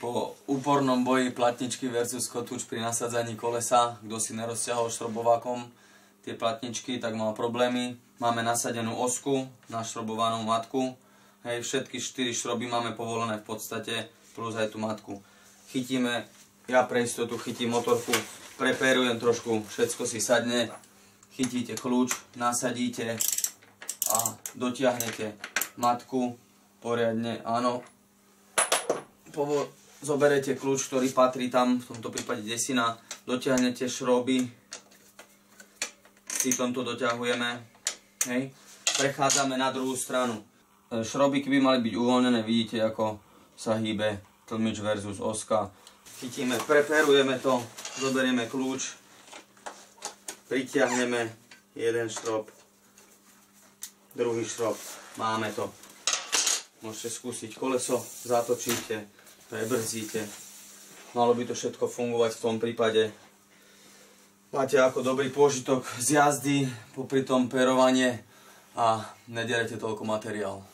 Po úpornom boji platničky versus kotúč pri nasadzaní kolesa, kto si nerozťahol šrobovákom tie platničky, tak mal problémy. Máme nasadenú osku, našrobovanú matku. Hej, všetky 4 šroby máme povolené v podstate, plus aj tú matku. Chytíme, ja pre istotu chytím motorku, prepérujem trošku, všetko si sadne. Chytíte kľúč, nasadíte a dotiahnete matku poriadne, áno. Zoberete kľúč, ktorý patrí tam, v tomto prípade desina, dotiahnete šroby, citom to doťahujeme, hej. Prechádzame na druhú stranu. Šrobiky by mali byť uvoľnené, vidíte ako sa hýbe tlmič versus oska. Chytíme, preperujeme to, zoberieme kľúč, pritiahneme jeden šrob, druhý šrob, máme to. Môžete skúsiť koleso, zatočíte, prebrzdíte. Malo by to všetko fungovať v tom prípade. Máte ako dobrý pôžitok z jazdy, popri tom perovanie a nederete toľko materiál.